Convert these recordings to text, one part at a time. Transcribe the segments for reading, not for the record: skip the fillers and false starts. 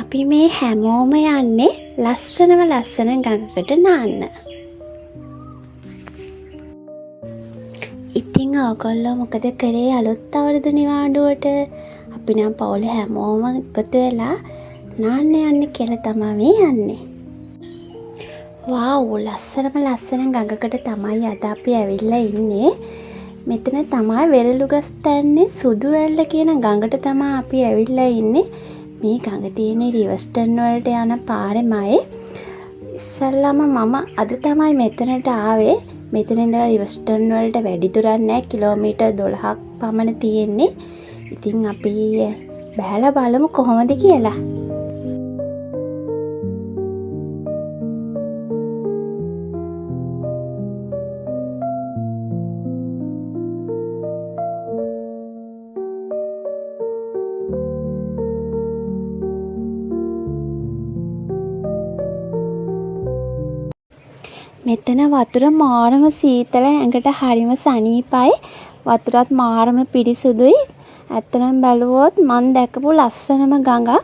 අපි මේ හැමෝම යන්නේ ලස්සනම ලස්සන ගඟකට නාන්න. ඉතින් ඔයගොල්ලෝ මොකද කරේ අලුත් අවුරුදු නිවාඩුවට? අපි නම් පවුලේ හැමෝම එකතු වෙලා නාන්න යන්නේ කියලා තමයි මේ යන්නේ. වාව්, ලස්සනම ලස්සන ගඟකට තමයි අද අපි ඇවිල්ලා ඉන්නේ. මෙතන තමයි වෙරළුගස් තැන්නේ සුදු වැල්ල කියන ගඟට තමයි අපි ඇවිල්ලා ඉන්නේ. මේ ගඟ තියෙන්නේ රිවර්ස්ටන් වලට යන පාරෙමයි. ඉස්සල්ලාම මම අද තමයි මෙතනට ආවේ. මෙතන ඉඳලා රිවර්ස්ටන් වලට වැඩි දුරක් නැහැ, කිලෝමීටර් 12ක් පමණ තියෙන්නේ. ඉතින් අපි බහලා බලමු කොහොමද කියලා. මෙතන වතුර මාරම සීතල, ඇඟට හරිම සනීපයි. වතුරත් මාරම පිරිසුදුයි. ඇත්තටම බැලුවොත් මම දැකපු ලස්සනම ගඟක්.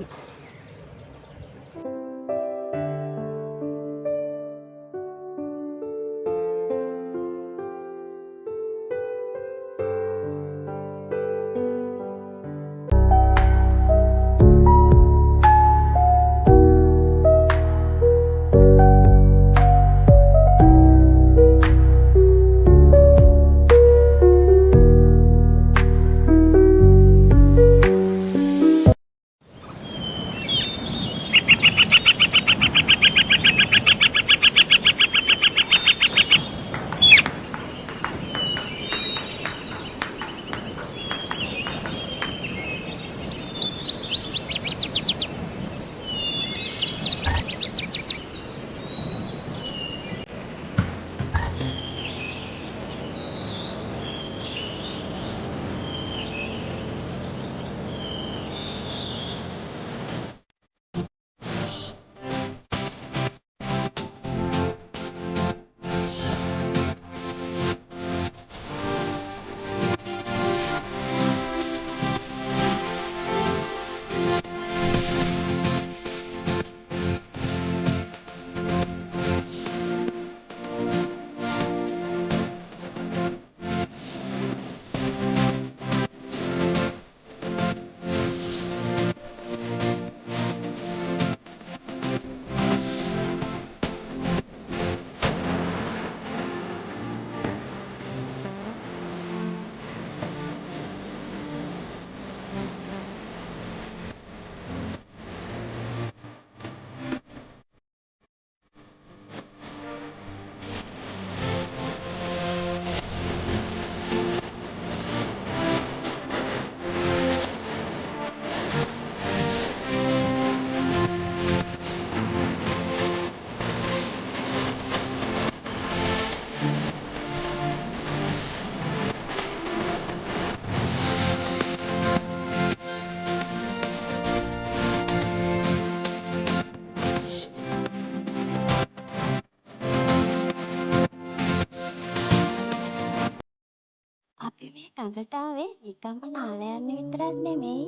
අපි මේ ගඟට ආවේ නිකම්ම නාලා යන්න විතරක් නෙමෙයි.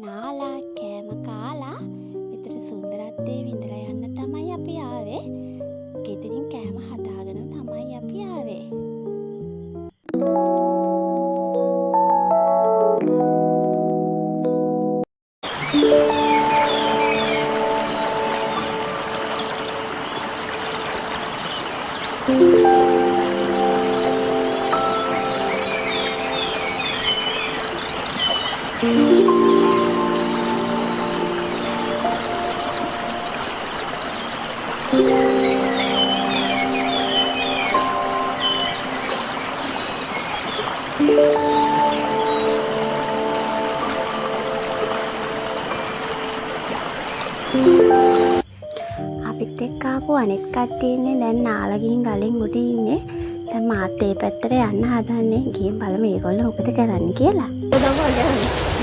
නාලා කෑම කාලා විතර සුන්දරත්වයේ විඳලා යන්න තමයි අපි ආවේ. ගෙදරින් කෑම හදාගෙන තමයි අපි ආවේ. අපිත් එක්ක ආපු අනෙක් කට්ටිය ඉන්නේ දැන් නාලා ගිහින් ගලෙන් උඩ ඉන්නේ. දැන් මාත් ඒ පැත්තට යන්න හදන්නේ. ගිහින් බලමු මේගොල්ලෝ මොකද කරන්නේ කියලා.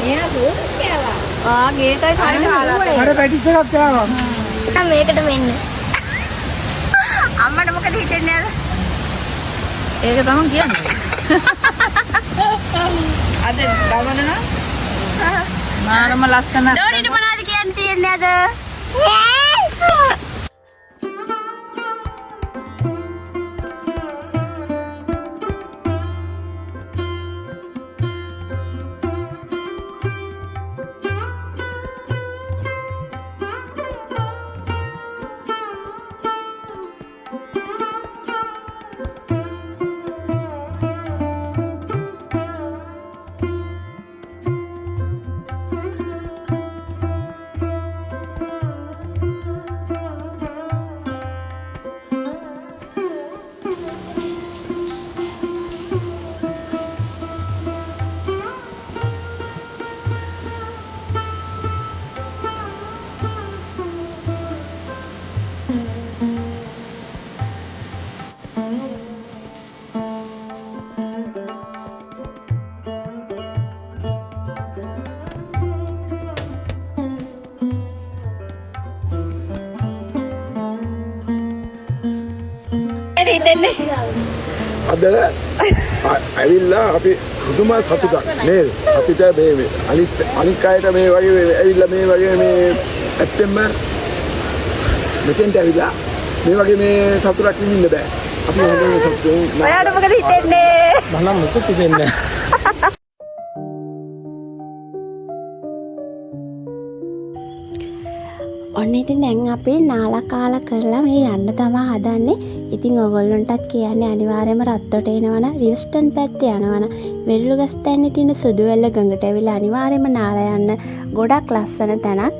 මෙයා දුර කෑවා. මේකයි කන්නේ. අර පැටිස් එකක් කෑවා. දැන් මේකට වෙන්න. අම්මට මොකද හිතෙන්නේ අද? ඒක තමයි කියන්නේ. අද ගමන නම් මාරම ලස්සන. දෝනිට මොනවද කියන්න තියන්නේ අද? අද ඇවිල්ලා අපි පුදුම සතුටක් නේද? අපිට මේ අනිත් අයට මේ වගේ ඇවිල්ලා මේ වගේ මේ ඇත්තෙන්ම මෙතෙන්ට ඇවිල්ලා මේ වගේ මේ සතුටක් විඳින්න බෑ. අපි හොඳම සතුටින්. ඔයාට මොකද හිතෙන්නේ? මනම් මොකද හිතෙන්නේ? ඔන්න ඉතින් දැන් අපි නාලා කාලා කරලා මේ යන්න තමයි හදන්නේ. ඉතින් ඔයගොල්ලන්ටත් කියන්නේ අනිවාර්යයෙන්ම රත්තොට එනවනම් රිවස්ටන් පැත්තේ යනවනම් වෙරළුගස්තැන්නේ තියෙන සුදුවැල්ල ගඟට ඇවිල්ලා අනිවාර්යයෙන්ම නාලා යන්න ගොඩක් ලස්සන තැනක්.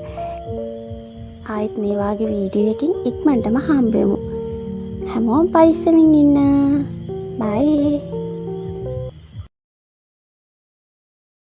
ආයෙත් මේ වගේ වීඩියෝ එකකින් ඉක්මනටම හම්බෙමු. හැමෝම පරිස්සමින් ඉන්න.